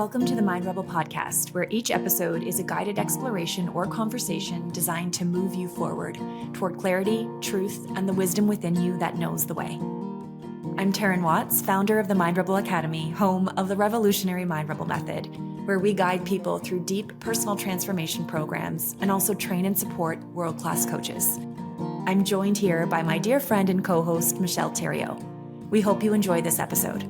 Welcome to the Mind Rebel podcast, where each episode is a guided exploration or conversation designed to move you forward toward clarity, truth, and the wisdom within you that knows the way. I'm Taryn Watts, founder of the Mind Rebel Academy, home of the revolutionary Mind Rebel method, where we guide people through deep personal transformation programs and also train and support world-class coaches. I'm joined here by my dear friend and co-host, Michelle Theriault. We hope you enjoy this episode.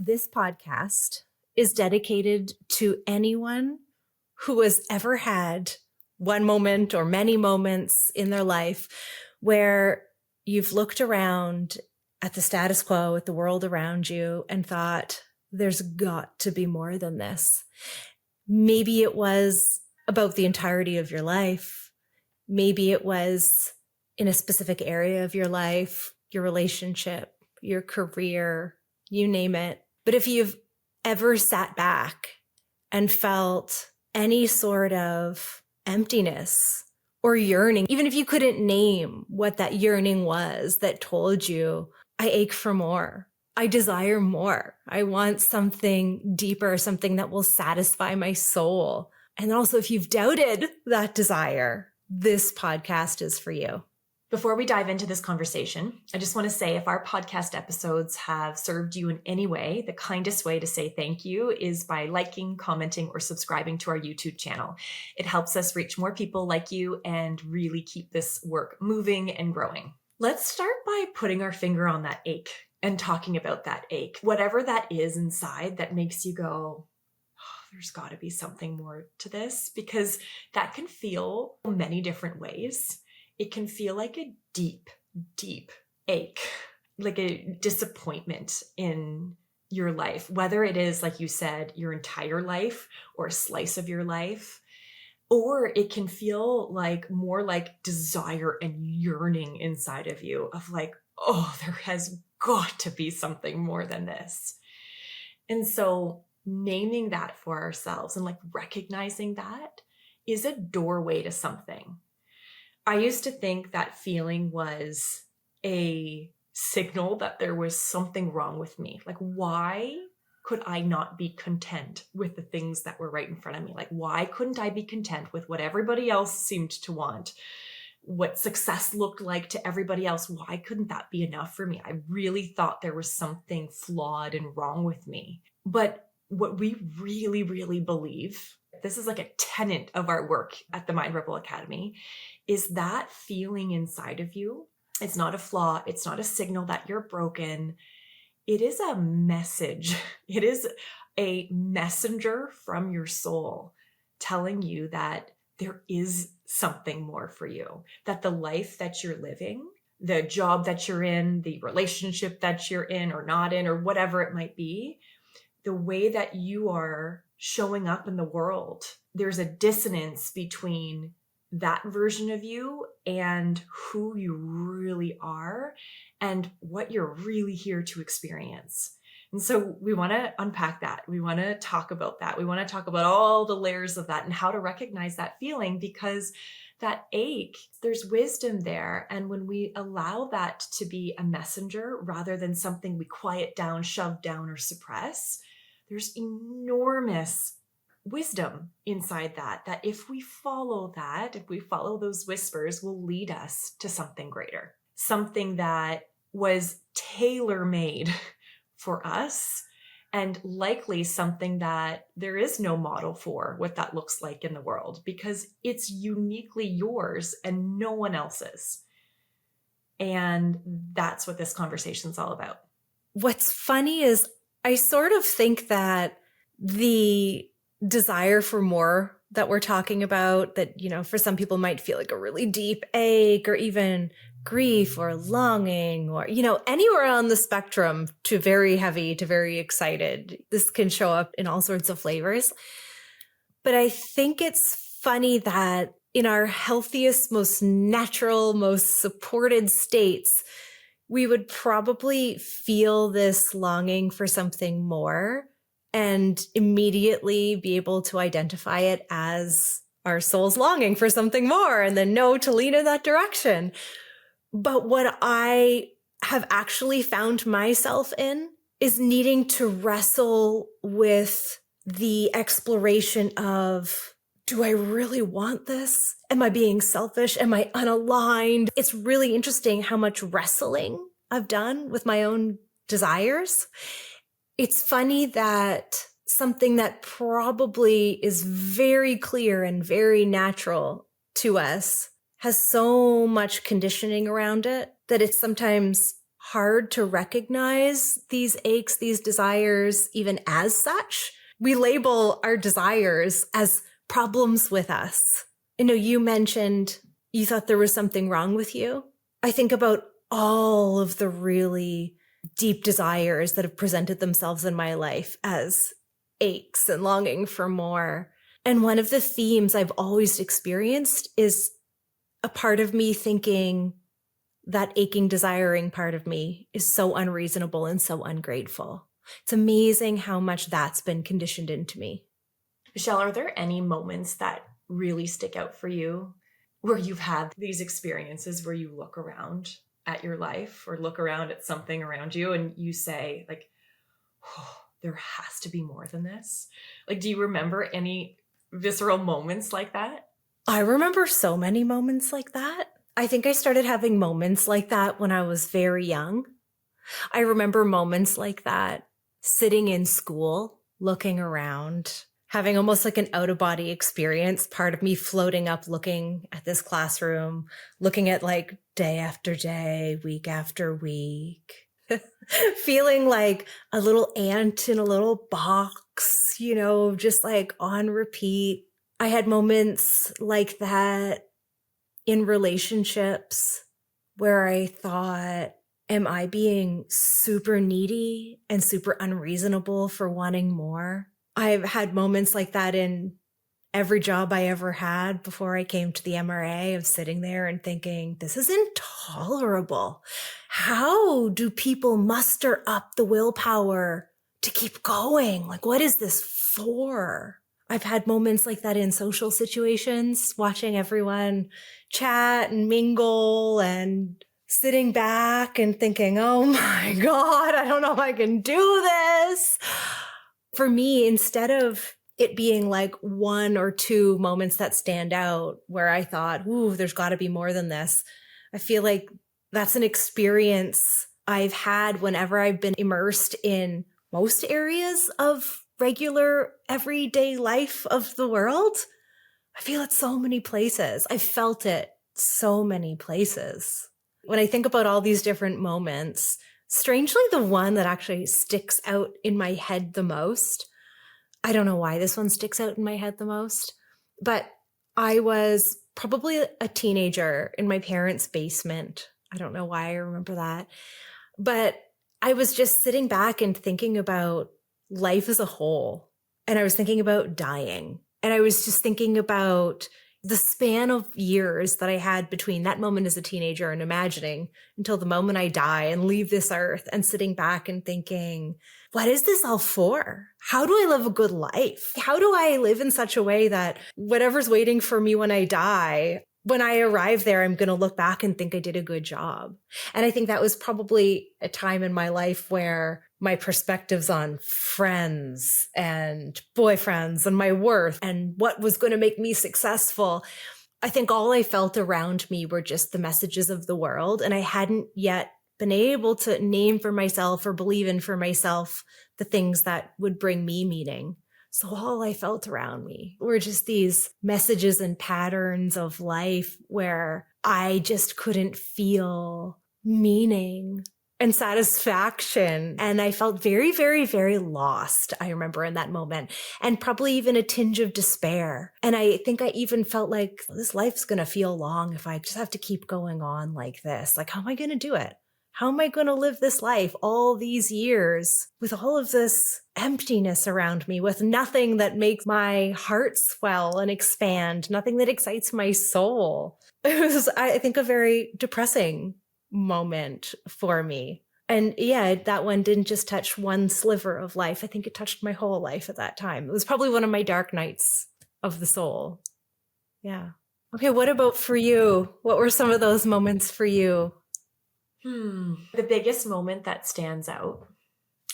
This podcast is dedicated to anyone who has ever had one moment or many moments in their life where you've looked around at the status quo, at the world around you, and thought, there's got to be more than this. Maybe it was about the entirety of your life. Maybe it was in a specific area of your life, your relationship, your career, you name it. But if you've ever sat back and felt any sort of emptiness or yearning, even if you couldn't name what that yearning was that told you, I ache for more, I desire more, I want something deeper, something that will satisfy my soul. And also, if you've doubted that desire, this podcast is for you. Before we dive into this conversation, I just want to say if our podcast episodes have served you in any way, the kindest way to say thank you is by liking, commenting, or subscribing to our YouTube channel. It helps us reach more people like you and really keep this work moving and growing. Let's start by putting our finger on that ache and talking about that ache. Whatever that is inside that makes you go, oh, there's got to be something more to this, because that can feel many different ways. It can feel like a deep, deep ache, like a disappointment in your life, whether it is, like you said, your entire life or a slice of your life, or it can feel like more like desire and yearning inside of you of like, oh, there has got to be something more than this. And so naming that for ourselves and like recognizing that is a doorway to something. I used to think that feeling was a signal that there was something wrong with me. Like, why could I not be content with the things that were right in front of me? Like, why couldn't I be content with what everybody else seemed to want? What success looked like to everybody else? Why couldn't that be enough for me? I really thought there was something flawed and wrong with me. But what we really, really believe, this is like a tenet of our work at the Mind Rebel Academy, is that feeling inside of you. It's not a flaw. It's not a signal that you're broken. It is a message. It is a messenger from your soul telling you that there is something more for you, that the life that you're living, the job that you're in, the relationship that you're in or not in, or whatever it might be, the way that you are showing up in the world, there's a dissonance between that version of you and who you really are and what you're really here to experience. And so we want to unpack that. We want to talk about that. We want to talk about all the layers of that and how to recognize that feeling, because that ache, there's wisdom there. And when we allow that to be a messenger rather than something we quiet down, shove down, or suppress, there's enormous wisdom inside that if we follow that, if we follow those whispers, will lead us to something greater, something that was tailor-made for us, and likely something that there is no model for what that looks like in the world, because it's uniquely yours and no one else's. And that's what this conversation is all about. What's funny is I sort of think that the desire for more that we're talking about, that, you know, for some people might feel like a really deep ache or even grief or longing or, you know, anywhere on the spectrum to very heavy to very excited. This can show up in all sorts of flavors. But I think it's funny that in our healthiest, most natural, most supported states, we would probably feel this longing for something more and immediately be able to identify it as our soul's longing for something more and then know to lean in that direction. But what I have actually found myself in is needing to wrestle with the exploration of, do I really want this? Am I being selfish? Am I unaligned? It's really interesting how much wrestling I've done with my own desires. It's funny that something that probably is very clear and very natural to us has so much conditioning around it that it's sometimes hard to recognize these aches, these desires, even as such. We label our desires as problems with us. You know, you mentioned you thought there was something wrong with you. I think about all of the really deep desires that have presented themselves in my life as aches and longing for more. And one of the themes I've always experienced is a part of me thinking that aching, desiring part of me is so unreasonable and so ungrateful. It's amazing how much that's been conditioned into me. Michelle, are there any moments that really stick out for you where you've had these experiences where you look around at your life or look around at something around you and you say, like, oh, there has to be more than this? Like, do you remember any visceral moments like that? I remember so many moments like that. I think I started having moments like that when I was very young. I remember moments like that sitting in school, looking around, having almost like an out-of-body experience, part of me floating up, looking at this classroom, looking at like day after day, week after week, feeling like a little ant in a little box, you know, just like on repeat. I had moments like that in relationships where I thought, am I being super needy and super unreasonable for wanting more? I've had moments like that in every job I ever had before I came to the MRA, of sitting there and thinking, this is intolerable. How do people muster up the willpower to keep going? Like, what is this for? I've had moments like that in social situations, watching everyone chat and mingle and sitting back and thinking, oh my God, I don't know if I can do this. For me, instead of it being like one or two moments that stand out where I thought, ooh, there's got to be more than this, I feel like that's an experience I've had whenever I've been immersed in most areas of regular everyday life of the world. I feel it so many places. I've felt it so many places. When I think about all these different moments, strangely, the one that actually sticks out in my head the most, I don't know why this one sticks out in my head the most, but I was probably a teenager in my parents' basement. I don't know why I remember that, but I was just sitting back and thinking about life as a whole. And I was thinking about dying. And I was just thinking about the span of years that I had between that moment as a teenager and imagining until the moment I die and leave this earth, and sitting back and thinking, what is this all for? How do I live a good life? How do I live in such a way that whatever's waiting for me when I die, when I arrive there, I'm going to look back and think I did a good job. And I think that was probably a time in my life where my perspectives on friends and boyfriends and my worth and what was going to make me successful, I think all I felt around me were just the messages of the world. And I hadn't yet been able to name for myself or believe in for myself the things that would bring me meaning. So all I felt around me were just these messages and patterns of life where I just couldn't feel meaning and satisfaction. And I felt very, very, very lost, I remember, in that moment, and probably even a tinge of despair. And I think I even felt like this life's going to feel long if I just have to keep going on like this. Like, how am I going to do it? How am I going to live this life all these years with all of this emptiness around me, with nothing that makes my heart swell and expand, nothing that excites my soul? It was, I think, a very depressing moment for me. And yeah, that one didn't just touch one sliver of life. I think it touched my whole life at that time. It was probably one of my dark nights of the soul. Yeah. Okay, what about for you? What were some of those moments for you? The biggest moment that stands out,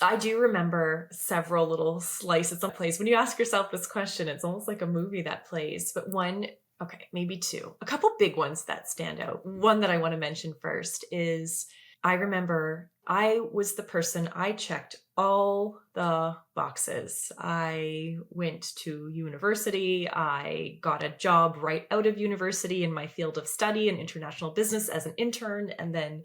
I do remember several little slices of plays. When you ask yourself this question, it's almost like a movie that plays, but one, okay, maybe two. A couple big ones that stand out. One that I want to mention first is I remember I was the person, I checked all the boxes. I went to university. I got a job right out of university in my field of study in international business as an intern, and then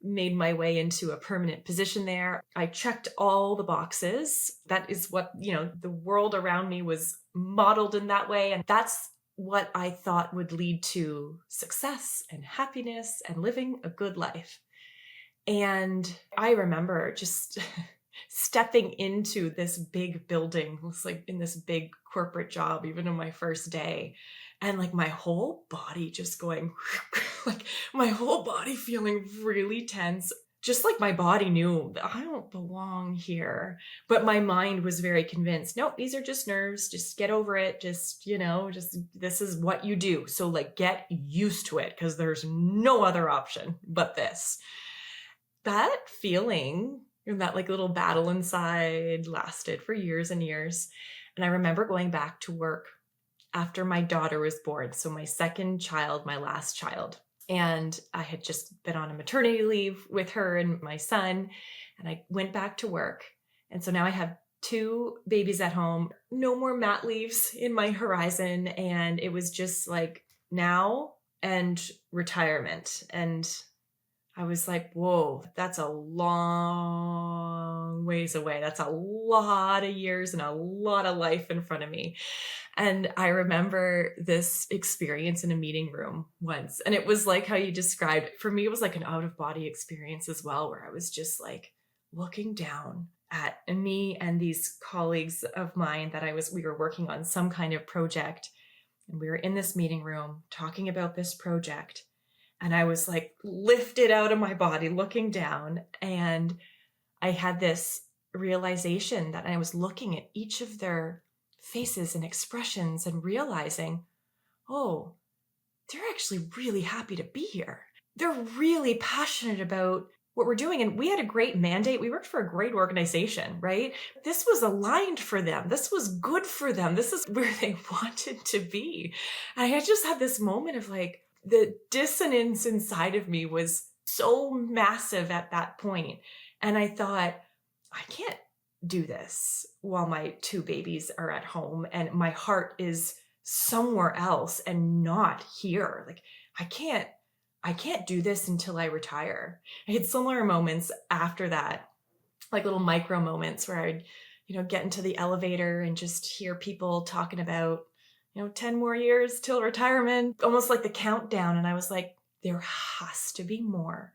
made my way into a permanent position there. I checked all the boxes. That is what, the world around me was modeled in that way. And that's what I thought would lead to success and happiness and living a good life. And I remember just stepping into this big building. It was like in this big corporate job, even on my first day. And like my whole body just going, like my whole body feeling really tense. Just like my body knew I don't belong here. But my mind was very convinced, nope, these are just nerves. Just get over it. Just this is what you do. So like get used to it because there's no other option but this. That feeling, that like little battle inside lasted for years and years. And I remember going back to work after my daughter was born. So my second child, my last child. And I had just been on a maternity leave with her and my son. And I went back to work. And so now I have 2 babies at home, no more mat leaves in my horizon. And it was just like now and retirement. And I was like, whoa, that's a long ways away. That's a lot of years and a lot of life in front of me. And I remember this experience in a meeting room once. And it was like how you described it. For me, it was like an out-of-body experience as well, where I was just like looking down at me and these colleagues of mine that we were working on some kind of project. And we were in this meeting room talking about this project. And I was like lifted out of my body looking down. And I had this realization that I was looking at each of their faces and expressions and realizing, oh, they're actually really happy to be here. They're really passionate about what we're doing. And we had a great mandate. We worked for a great organization, right? This was aligned for them. This was good for them. This is where they wanted to be. And I just had this moment of like, the dissonance inside of me was so massive at that point. And I thought, I can't do this while my 2 babies are at home and my heart is somewhere else and not here. Like I can't do this until I retire. I had similar moments after that, like little micro moments where I'd, get into the elevator and just hear people talking about 10 more years till retirement, almost like the countdown. And I was like, there has to be more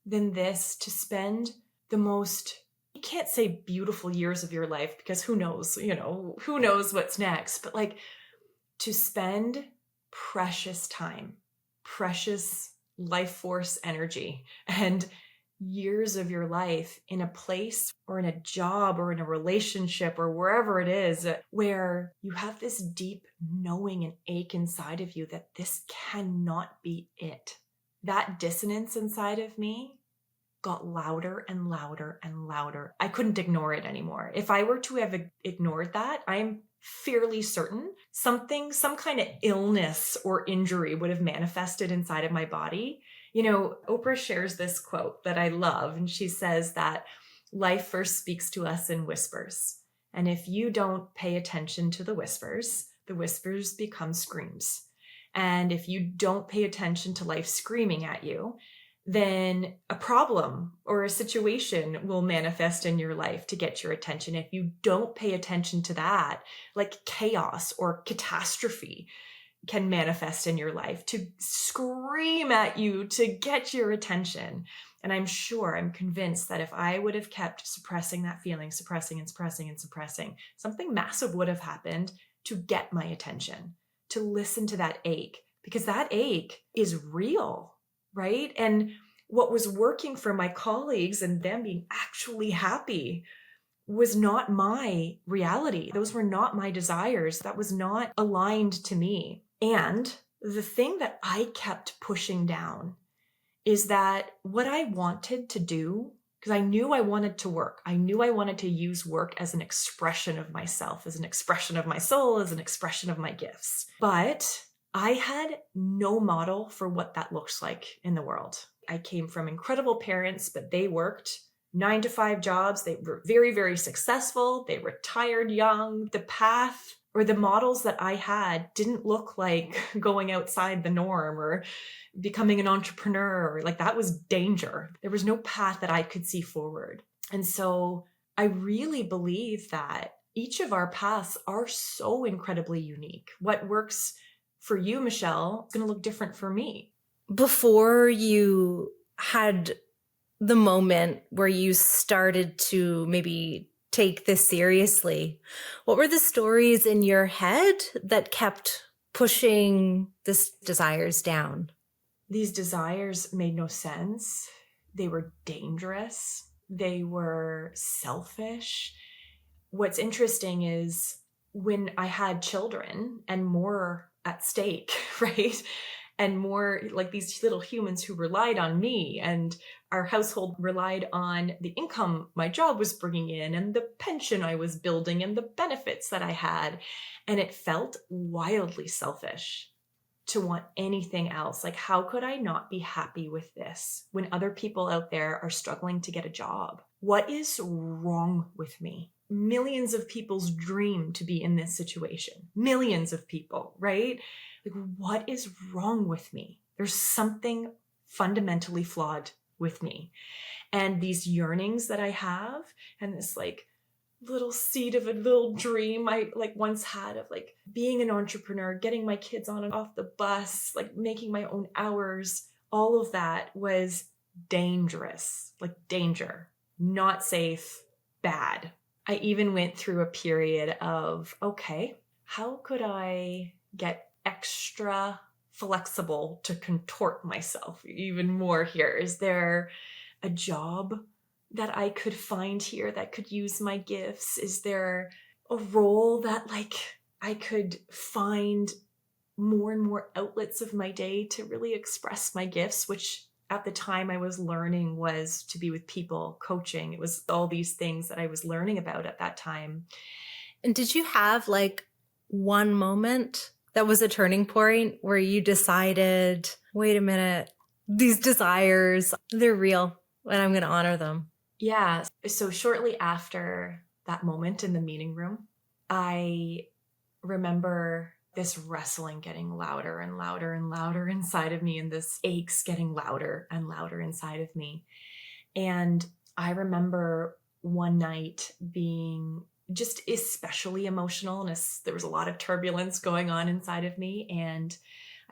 than this to spend the most, you can't say beautiful years of your life because who knows what's next, but like to spend precious time, precious life force energy and years of your life in a place or in a job or in a relationship or wherever it is where you have this deep knowing and ache inside of you that this cannot be it. That dissonance inside of me got louder and louder and louder. I couldn't ignore it anymore. If I were to have ignored that, I'm fairly certain some kind of illness or injury would have manifested inside of my body. Oprah shares this quote that I love, and she says that life first speaks to us in whispers. And if you don't pay attention to the whispers become screams. And if you don't pay attention to life screaming at you, then a problem or a situation will manifest in your life to get your attention. If you don't pay attention to that, like chaos or catastrophe can manifest in your life to scream at you to get your attention. And I'm convinced that if I would have kept suppressing that feeling, suppressing, something massive would have happened to get my attention, to listen to that ache, because that ache is real, right? And what was working for my colleagues and them being actually happy was not my reality. Those were not my desires. That was not aligned to me. And the thing that I kept pushing down is that what I wanted to do, because I knew I wanted to work. I knew I wanted to use work as an expression of myself, as an expression of my soul, as an expression of my gifts. But I had no model for what that looks like in the world. I came from incredible parents, but they worked 9-to-5 jobs. They were very, very successful. They retired young. The path or the models that I had didn't look like going outside the norm or becoming an entrepreneur, or like that was danger. There was no path that I could see forward. And so I really believe that each of our paths are so incredibly unique. What works for you, Michelle, is going to look different for me. Before you had the moment where you started to maybe take this seriously, what were the stories in your head that kept pushing these desires down? These desires made no sense. They were dangerous. They were selfish. What's interesting is when I had children and more at stake, right? And more like these little humans who relied on me, and our household relied on the income my job was bringing in and the pension I was building and the benefits that I had. And it felt wildly selfish to want anything else. Like, how could I not be happy with this when other people out there are struggling to get a job? What is wrong with me? Millions of people's dream to be in this situation. Millions of people, right? Like, what is wrong with me? There's something fundamentally flawed with me. And these yearnings that I have, and this like little seed of a little dream I like once had of like being an entrepreneur, getting my kids on and off the bus, like making my own hours, all of that was dangerous, like danger, not safe, bad. I even went through a period of, okay, how could I get extra flexible to contort myself even more here? Is there a job that I could find here that could use my gifts? Is there a role that like I could find more and more outlets of my day to really express my gifts, which at the time I was learning was to be with people, coaching. It was all these things that I was learning about at that time. And did you have like one moment that was a turning point where you decided, wait a minute, these desires, they're real and I'm going to honor them? Yeah. So shortly after that moment in the meeting room, I remember this wrestling getting louder and louder and louder inside of me, and this aches getting louder and louder inside of me. And I remember one night being just especially emotional, and there was a lot of turbulence going on inside of me. And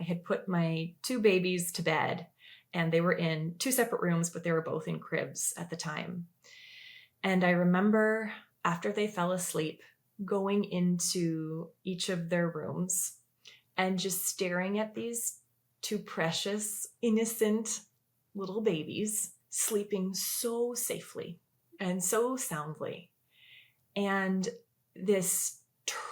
I had put my 2 babies to bed, and they were in 2 separate rooms, but they were both in cribs at the time. And I remember after they fell asleep, going into each of their rooms and just staring at these 2 precious, innocent little babies sleeping so safely and so soundly. And this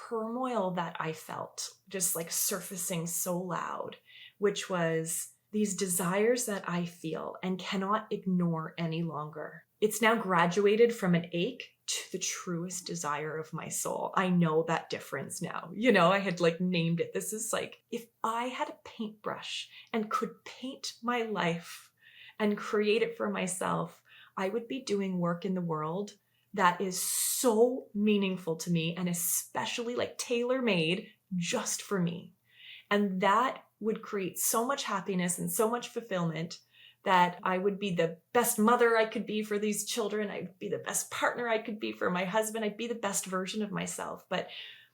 turmoil that I felt just like surfacing so loud, which was these desires that I feel and cannot ignore any longer. It's now graduated from an ache to the truest desire of my soul. I know that difference now. You know, I had like named it. This is like, if I had a paintbrush and could paint my life and create it for myself, I would be doing work in the world that is so meaningful to me, and especially like tailor-made just for me. And that would create so much happiness and so much fulfillment that I would be the best mother I could be for these children. I'd be the best partner I could be for my husband. I'd be the best version of myself. But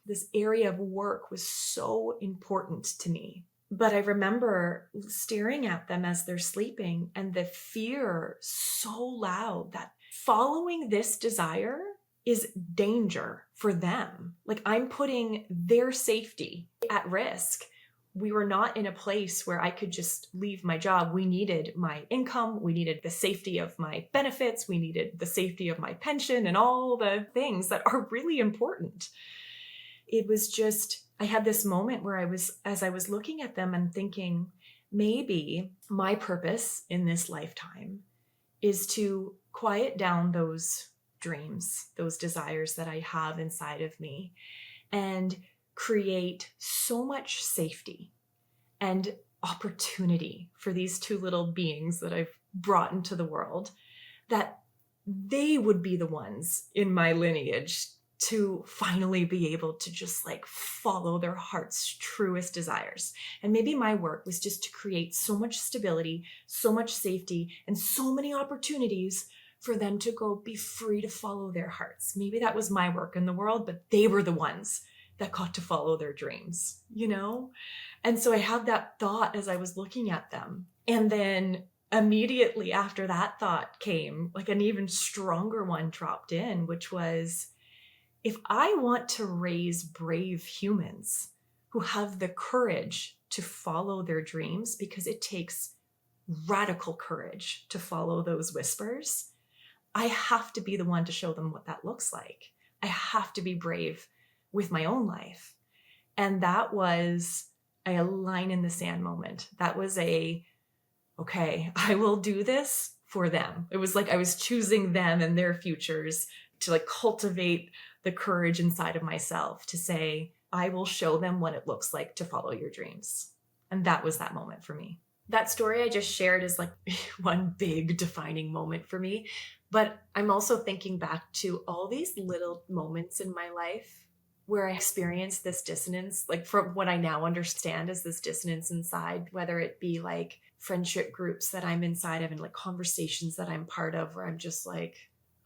this area of work was so important to me. But I remember staring at them as they're sleeping, and the fear so loud that following this desire is danger for them. Like, I'm putting their safety at risk. We were not in a place where I could just leave my job. We needed my income. We needed the safety of my benefits. We needed the safety of my pension and all the things that are really important. It was just, I had this moment where as I was looking at them and thinking, maybe my purpose in this lifetime is to quiet down those dreams, those desires that I have inside of me, and create so much safety and opportunity for these two little beings that I've brought into the world, that they would be the ones in my lineage to finally be able to just like follow their heart's truest desires. And maybe my work was just to create so much stability, so much safety, and so many opportunities for them to go be free to follow their hearts. Maybe that was my work in the world, but they were the ones that got to follow their dreams, you know? And so I had that thought as I was looking at them. And then immediately after that thought came like an even stronger one dropped in, which was, if I want to raise brave humans who have the courage to follow their dreams, because it takes radical courage to follow those whispers, I have to be the one to show them what that looks like. I have to be brave with my own life. And that was a line in the sand moment. That was okay, I will do this for them. It was like I was choosing them and their futures to like cultivate the courage inside of myself to say, I will show them what it looks like to follow your dreams. And that was that moment for me. That story I just shared is like one big defining moment for me. But I'm also thinking back to all these little moments in my life where I experienced this dissonance, like from what I now understand as this dissonance inside, whether it be like friendship groups that I'm inside of and like conversations that I'm part of, where I'm just like,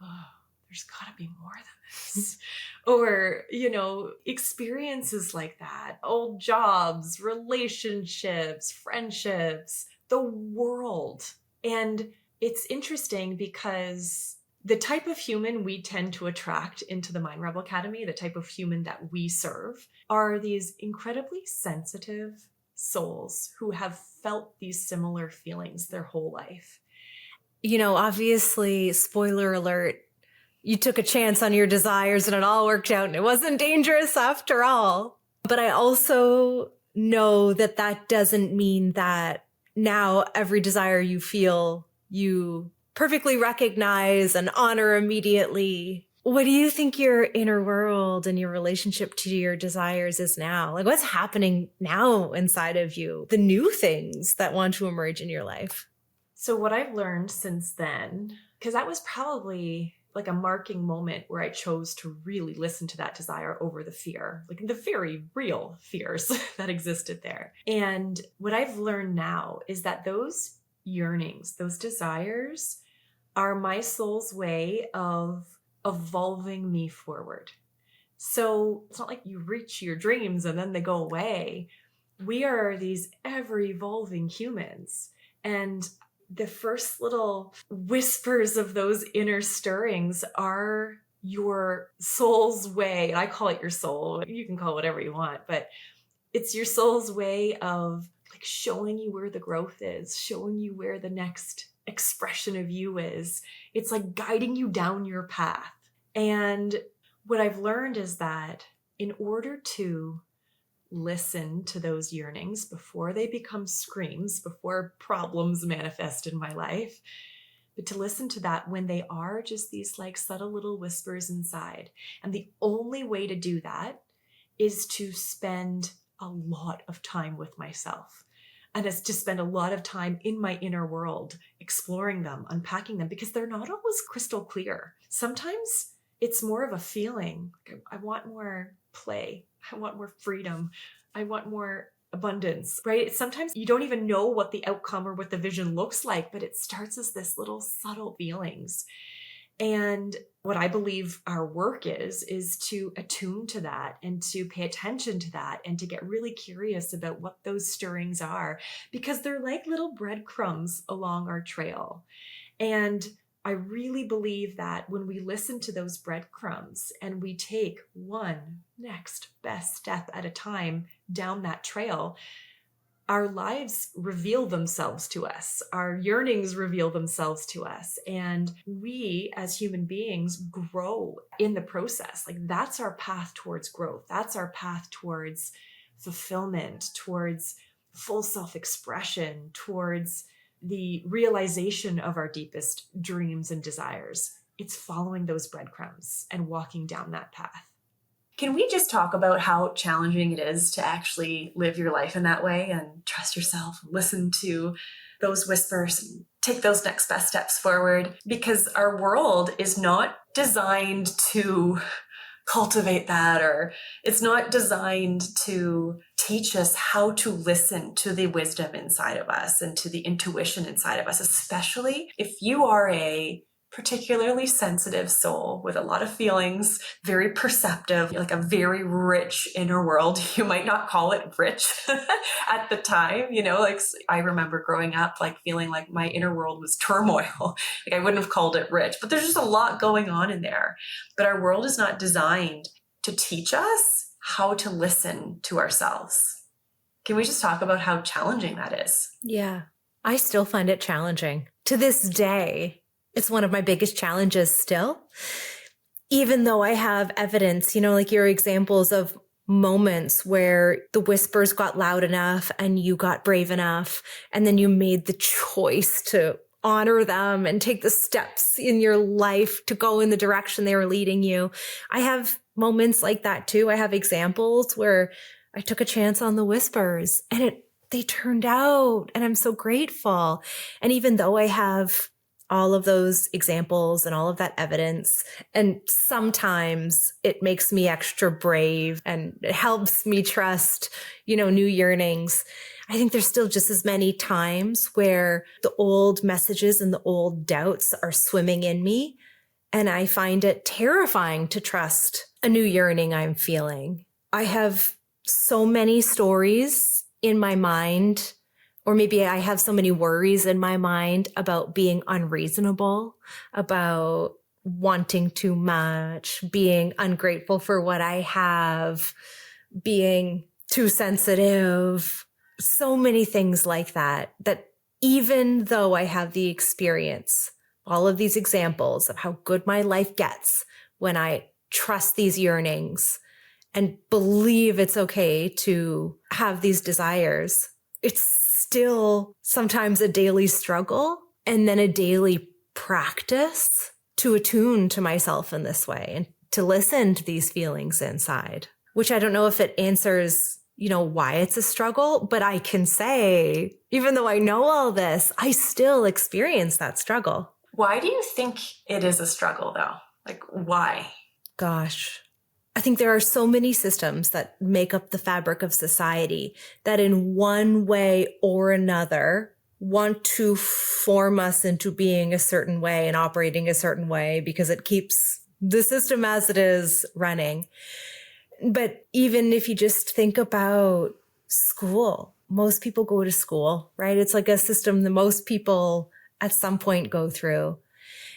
oh, there's gotta be more than this. Or, you know, experiences like that, old jobs, relationships, friendships, the world. And it's interesting because the type of human we tend to attract into the Mind Rebel Academy, the type of human that we serve, are these incredibly sensitive souls who have felt these similar feelings their whole life. You know, obviously, spoiler alert, you took a chance on your desires and it all worked out and it wasn't dangerous after all. But I also know that that doesn't mean that now every desire you feel, you perfectly recognize and honor immediately. What do you think your inner world and your relationship to your desires is now? Like, what's happening now inside of you? The new things that want to emerge in your life? So what I've learned since then, because that was probably like a marking moment where I chose to really listen to that desire over the fear, like the very real fears that existed there. And what I've learned now is that those yearnings, those desires, are my soul's way of evolving me forward. So it's not like you reach your dreams and then they go away. We are these ever evolving humans. And the first little whispers of those inner stirrings are your soul's way. I call it your soul. You can call it whatever you want, but it's your soul's way of like showing you where the growth is, showing you where the next expression of you is. It's like guiding you down your path. And what I've learned is that in order to listen to those yearnings before they become screams, before problems manifest in my life, but to listen to that when they are just these like subtle little whispers inside. And the only way to do that is to spend a lot of time with myself. And it's to spend a lot of time in my inner world, exploring them, unpacking them, because they're not always crystal clear. Sometimes it's more of a feeling. I want more play. I want more freedom. I want more abundance, right? Sometimes you don't even know what the outcome or what the vision looks like, but it starts as this little subtle feelings. And what I believe our work is to attune to that and to pay attention to that and to get really curious about what those stirrings are, because they're like little breadcrumbs along our trail. And I really believe that when we listen to those breadcrumbs and we take one next best step at a time down that trail, our lives reveal themselves to us. Our yearnings reveal themselves to us. And we as human beings grow in the process. Like that's our path towards growth. That's our path towards fulfillment, towards full self-expression, towards the realization of our deepest dreams and desires. It's following those breadcrumbs and walking down that path. Can we just talk about how challenging it is to actually live your life in that way and trust yourself, listen to those whispers, and take those next best steps forward? Because our world is not designed to cultivate that, or it's not designed to teach us how to listen to the wisdom inside of us and to the intuition inside of us, especially if you are a particularly sensitive soul with a lot of feelings, very perceptive, like a very rich inner world. You might not call it rich at the time, like I remember growing up, like feeling like my inner world was turmoil. Like I wouldn't have called it rich, but there's just a lot going on in there. But our world is not designed to teach us how to listen to ourselves. Can we just talk about how challenging that is? Yeah, I still find it challenging to this day. It's one of my biggest challenges still, even though I have evidence, like your examples of moments where the whispers got loud enough and you got brave enough, and then you made the choice to honor them and take the steps in your life to go in the direction they were leading you. I have moments like that too. I have examples where I took a chance on the whispers and they turned out, and I'm so grateful. And even though I have all of those examples and all of that evidence, and sometimes it makes me extra brave and it helps me trust, new yearnings, I think there's still just as many times where the old messages and the old doubts are swimming in me. And I find it terrifying to trust a new yearning I'm feeling. I have so many stories in my mind, or maybe I have so many worries in my mind about being unreasonable, about wanting too much, being ungrateful for what I have, being too sensitive, so many things like that even though I have the experience, all of these examples of how good my life gets when I trust these yearnings and believe it's okay to have these desires, it's still sometimes a daily struggle and then a daily practice to attune to myself in this way and to listen to these feelings inside, which I don't know if it answers, why it's a struggle, but I can say, even though I know all this, I still experience that struggle. Why do you think it is a struggle though? Like why? Gosh. I think there are so many systems that make up the fabric of society that in one way or another want to form us into being a certain way and operating a certain way because it keeps the system as it is running. But even if you just think about school, most people go to school, right? It's like a system that most people at some point go through.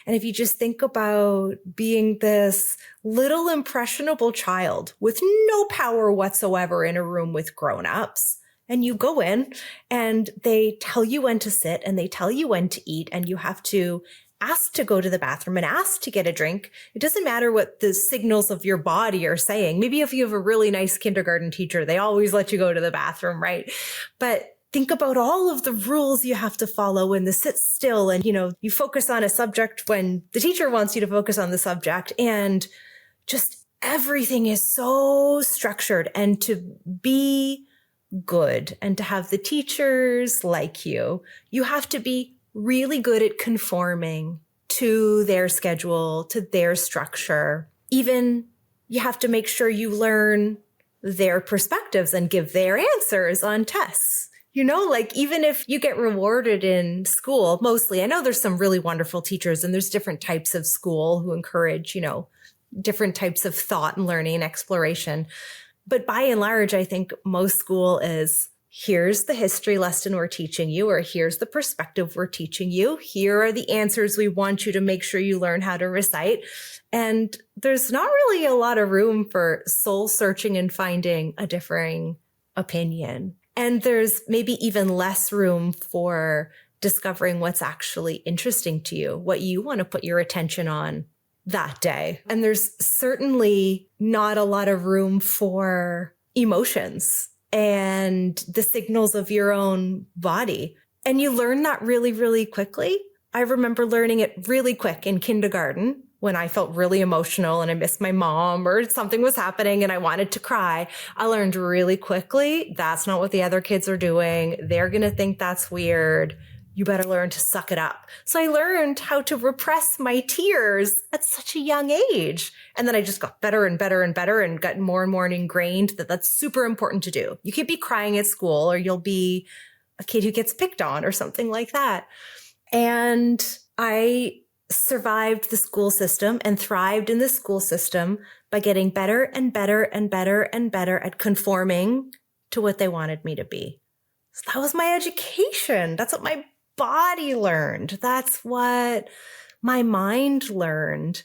And if you just think about being this little impressionable child with no power whatsoever in a room with grown-ups, and you go in and they tell you when to sit and they tell you when to eat, and you have to ask to go to the bathroom and ask to get a drink. It doesn't matter what the signals of your body are saying. Maybe if you have a really nice kindergarten teacher, they always let you go to the bathroom, right? But think about all of the rules you have to follow and the sit still, and you focus on a subject when the teacher wants you to focus on the subject, and just everything is so structured. And to be good and to have the teachers like you have to be really good at conforming to their schedule, to their structure. Even you have to make sure you learn their perspectives and give their answers on tests. Even if you get rewarded in school, mostly, I know there's some really wonderful teachers and there's different types of school who encourage, different types of thought and learning and exploration. But by and large, I think most school is, here's the history lesson we're teaching you, or here's the perspective we're teaching you. Here are the answers we want you to make sure you learn how to recite. And there's not really a lot of room for soul searching and finding a differing opinion. And there's maybe even less room for discovering what's actually interesting to you, what you want to put your attention on that day. And there's certainly not a lot of room for emotions and the signals of your own body. And you learn that really, really quickly. I remember learning it really quick in kindergarten when I felt really emotional and I missed my mom or something was happening and I wanted to cry. I learned really quickly, that's not what the other kids are doing. They're going to think that's weird. You better learn to suck it up. So I learned how to repress my tears at such a young age. And then I just got better and better and better and got more and more ingrained that that's super important to do. You can't be crying at school or you'll be a kid who gets picked on or something like that. And I survived the school system and thrived in the school system by getting better and better and better and better at conforming to what they wanted me to be. So that was my education. That's what my body learned. That's what my mind learned.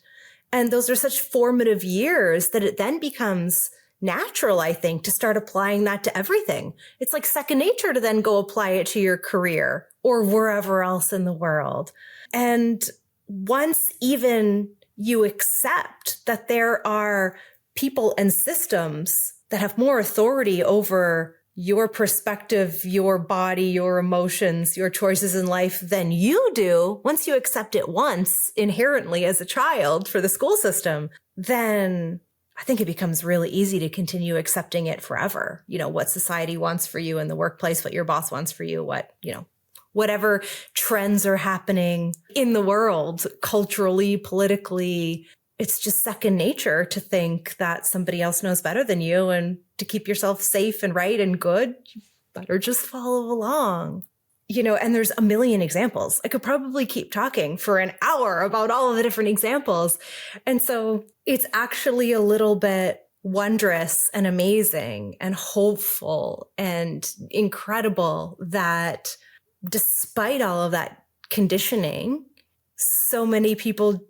And those are such formative years that it then becomes natural, I think, to start applying that to everything. It's like second nature to then go apply it to your career or wherever else in the world. And once even you accept that there are people and systems that have more authority over your perspective, your body, your emotions, your choices in life than you do, once you accept it once inherently as a child for the school system, then I think it becomes really easy to continue accepting it forever. You know, what society wants for you in the workplace, what your boss wants for you, whatever trends are happening in the world, culturally, politically. It's just second nature to think that somebody else knows better than you, and to keep yourself safe and right and good, you better just follow along. And there's a million examples. I could probably keep talking for an hour about all of the different examples. And so it's actually a little bit wondrous and amazing and hopeful and incredible that despite all of that conditioning, so many people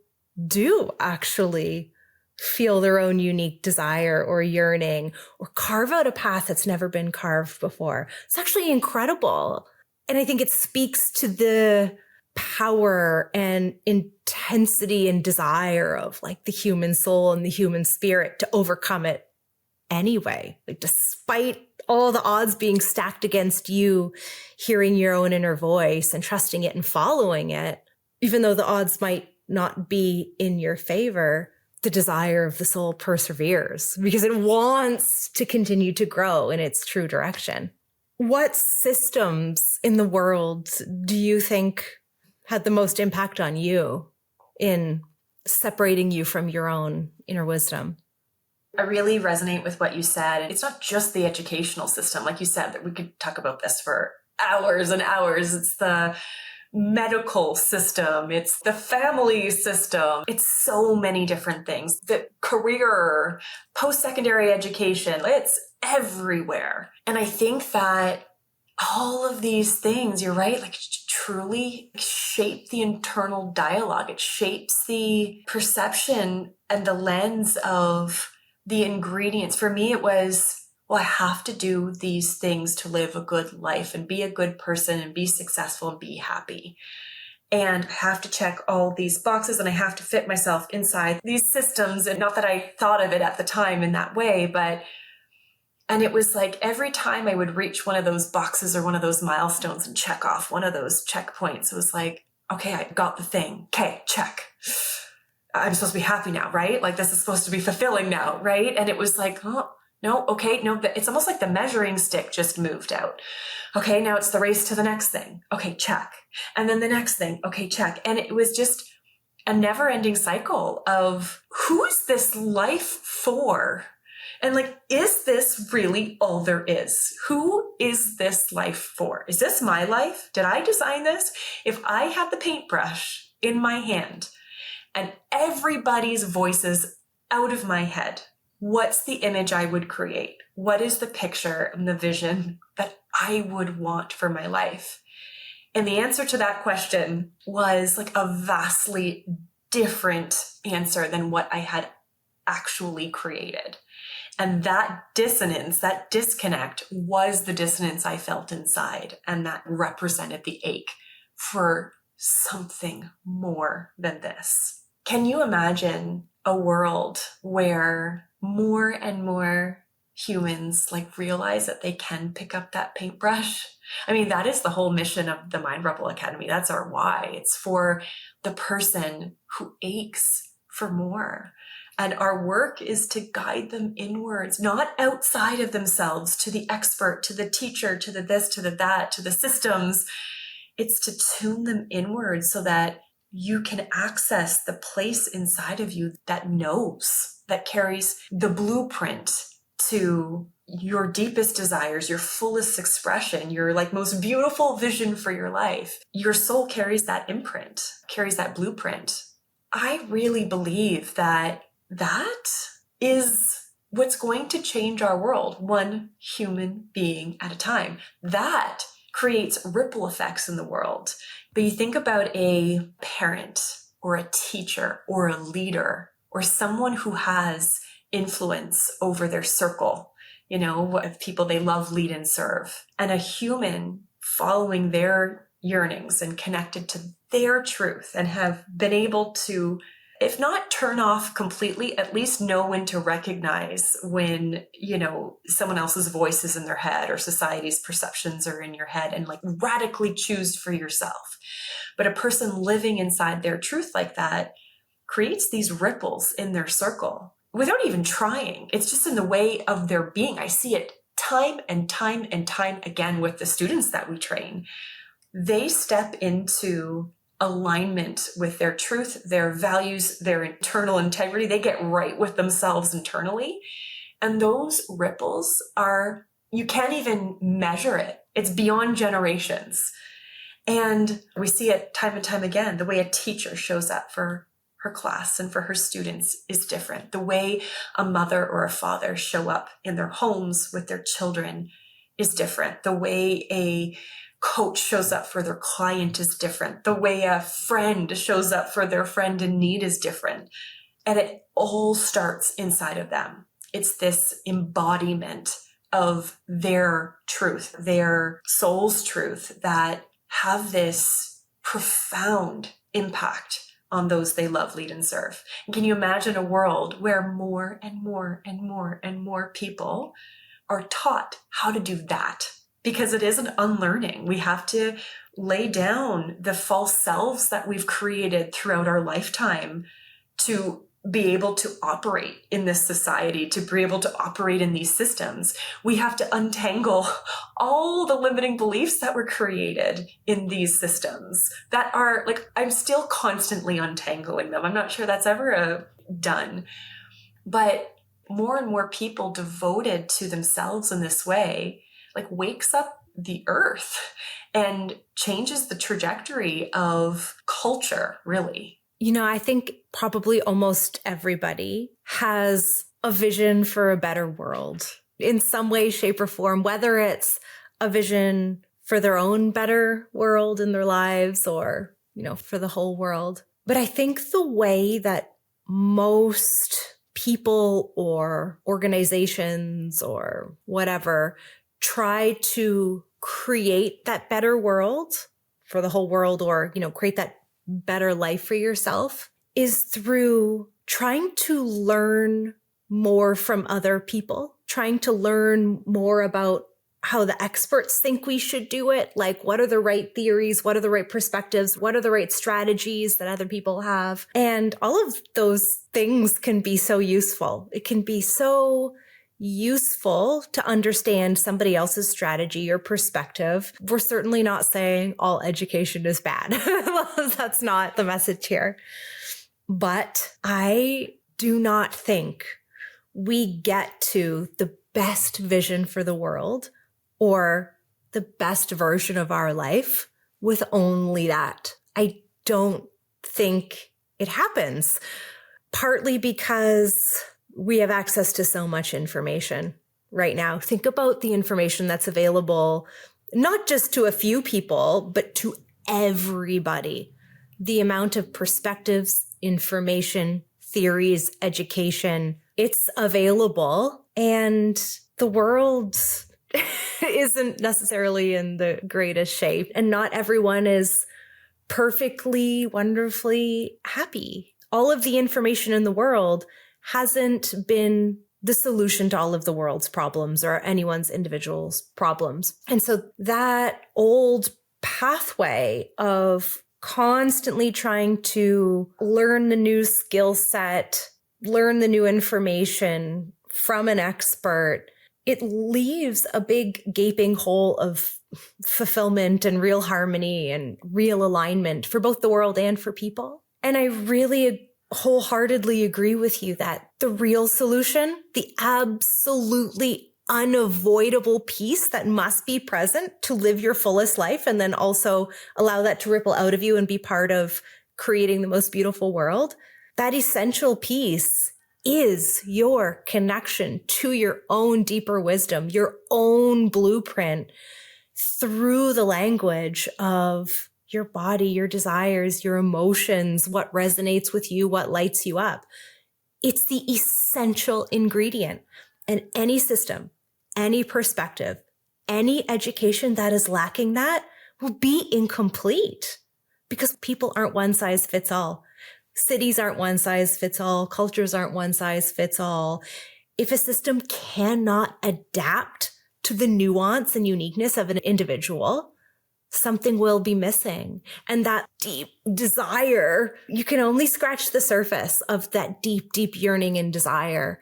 do actually feel their own unique desire or yearning or carve out a path that's never been carved before. It's actually incredible. And I think it speaks to the power and intensity and desire of like the human soul and the human spirit to overcome it anyway. Like despite all the odds being stacked against you, hearing your own inner voice and trusting it and following it, even though the odds might not be in your favor, the desire of the soul perseveres because it wants to continue to grow in its true direction. What systems in the world do you think had the most impact on you in separating you from your own inner wisdom? I really resonate with what you said. It's not just the educational system. Like you said, that we could talk about this for hours and hours. It's the medical system. It's the family system. It's so many different things. The career, post-secondary education, it's everywhere. And I think that all of these things, you're right, like truly shape the internal dialogue. It shapes the perception and the lens of the ingredients. For me, it was, well, I have to do these things to live a good life and be a good person and be successful and be happy. And I have to check all these boxes and I have to fit myself inside these systems. And not that I thought of it at the time in that way, and it was like every time I would reach one of those boxes or one of those milestones and check off one of those checkpoints, it was like, okay, I got the thing. Okay, check. I'm supposed to be happy now, right? Like this is supposed to be fulfilling now, right? And it was like, oh, no, okay, no, it's almost like the measuring stick just moved out. Okay, now it's the race to the next thing. Okay, check. And then the next thing. Okay, check. And it was just a never-ending cycle of who's this life for? And like, is this really all there is? Who is this life for? Is this my life? Did I design this? If I had the paintbrush in my hand and everybody's voices out of my head, what's the image I would create? What is the picture and the vision that I would want for my life? And the answer to that question was like a vastly different answer than what I had actually created. And that dissonance, that disconnect was the dissonance I felt inside. And that represented the ache for something more than this. Can you imagine a world where more and more humans like realize that they can pick up that paintbrush. I mean, that is the whole mission of the Mind Rebel Academy. That's our why. It's for the person who aches for more. And our work is to guide them inwards, not outside of themselves, to the expert, to the teacher, to the this, to the that, to the systems. It's to tune them inwards so that you can access the place inside of you that knows, that carries the blueprint to your deepest desires, your fullest expression, your like most beautiful vision for your life. Your soul carries that imprint, carries that blueprint. I really believe that is what's going to change our world, one human being at a time. That creates ripple effects in the world. But you think about a parent or a teacher or a leader or someone who has influence over their circle, of people they love, lead, and serve, and a human following their yearnings and connected to their truth and have been able to, if not turn off completely, at least know when to recognize when, someone else's voice is in their head or society's perceptions are in your head, and like radically choose for yourself. But a person living inside their truth like that creates these ripples in their circle without even trying. It's just in the way of their being. I see it time and time and time again with the students that we train. They step into alignment with their truth, their values, their internal integrity. They get right with themselves internally. And those ripples are, you can't even measure it. It's beyond generations. And we see it time and time again. The way a teacher shows up for her class and for her students is different. The way a mother or a father show up in their homes with their children is different. The way a coach shows up for their client is different. The way a friend shows up for their friend in need is different. And it all starts inside of them. It's this embodiment of their truth, their soul's truth, that have this profound impact on those they love, lead, and serve. And can you imagine a world where more and more and more and more people are taught how to do that? Because it is an unlearning. We have to lay down the false selves that we've created throughout our lifetime to be able to operate in this society, to be able to operate in these systems. We have to untangle all the limiting beliefs that were created in these systems that are like, I'm still constantly untangling them. I'm not sure that's ever done. But more and more people devoted to themselves in this way, like wakes up the earth and changes the trajectory of culture, really. I think probably almost everybody has a vision for a better world in some way, shape, or form, whether it's a vision for their own better world in their lives or, for the whole world. But I think the way that most people or organizations or whatever try to create that better world for the whole world, or, create that better life for yourself, is through trying to learn more from other people, trying to learn more about how the experts think we should do it. Like, what are the right theories? What are the right perspectives? What are the right strategies that other people have? And all of those things can be so useful. It can be so useful to understand somebody else's strategy or perspective. We're certainly not saying all education is bad. That's not the message here. But I do not think we get to the best vision for the world or the best version of our life with only that. I don't think it happens, partly because we have access to so much information right now. Think about the information that's available, not just to a few people, but to everybody. The amount of perspectives, information, theories, education, it's available. And the world isn't necessarily in the greatest shape. And not everyone is perfectly, wonderfully happy. All of the information in the world hasn't been the solution to all of the world's problems or anyone's individual's problems. And so that old pathway of constantly trying to learn the new skill set, learn the new information from an expert, it leaves a big gaping hole of fulfillment and real harmony and real alignment for both the world and for people. And I really wholeheartedly agree with you that the real solution, the absolutely unavoidable piece that must be present to live your fullest life and then also allow that to ripple out of you and be part of creating the most beautiful world, that essential piece is your connection to your own deeper wisdom, your own blueprint through the language of your body, your desires, your emotions, what resonates with you, what lights you up. It's the essential ingredient. And any system, any perspective, any education that is lacking that will be incomplete because people aren't one size fits all. Cities aren't one size fits all. Cultures aren't one size fits all. If a system cannot adapt to the nuance and uniqueness of an individual, something will be missing. And that deep desire, you can only scratch the surface of that deep, deep yearning and desire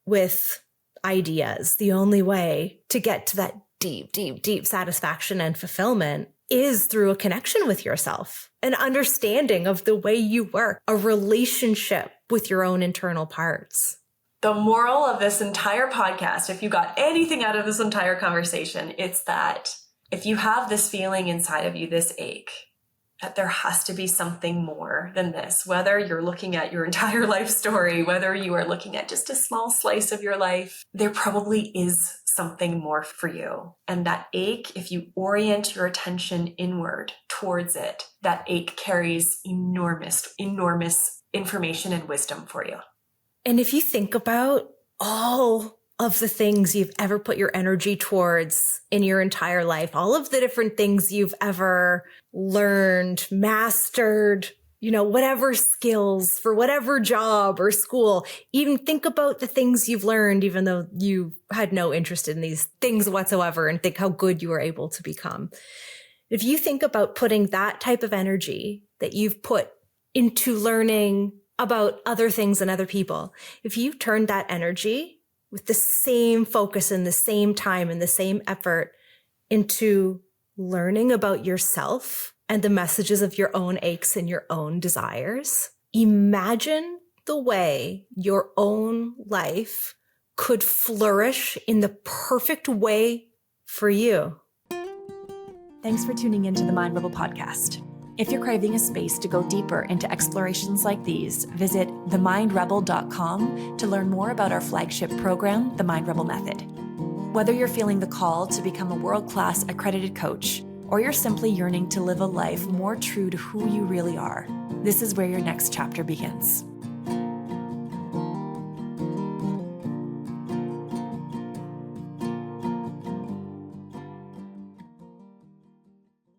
with ideas. The only way to get to that deep, deep, deep satisfaction and fulfillment is through a connection with yourself, an understanding of the way you work, a relationship with your own internal parts. The moral of this entire podcast, if you got anything out of this entire conversation, it's that if you have this feeling inside of you, this ache, that there has to be something more than this. Whether you're looking at your entire life story, whether you are looking at just a small slice of your life, there probably is something more for you. And that ache, if you orient your attention inward towards it, that ache carries enormous, enormous information and wisdom for you. And if you think about all of the things you've ever put your energy towards in your entire life, all of the different things you've ever learned, mastered, whatever skills for whatever job or school, even think about the things you've learned, even though you had no interest in these things whatsoever, and think how good you were able to become. If you think about putting that type of energy that you've put into learning about other things and other people, if you turn that energy with the same focus and the same time and the same effort into learning about yourself and the messages of your own aches and your own desires, imagine the way your own life could flourish in the perfect way for you. Thanks for tuning into the Mind Rebel podcast. If you're craving a space to go deeper into explorations like these, visit themindrebel.com to learn more about our flagship program, The Mind Rebel Method. Whether you're feeling the call to become a world-class accredited coach, or you're simply yearning to live a life more true to who you really are, this is where your next chapter begins.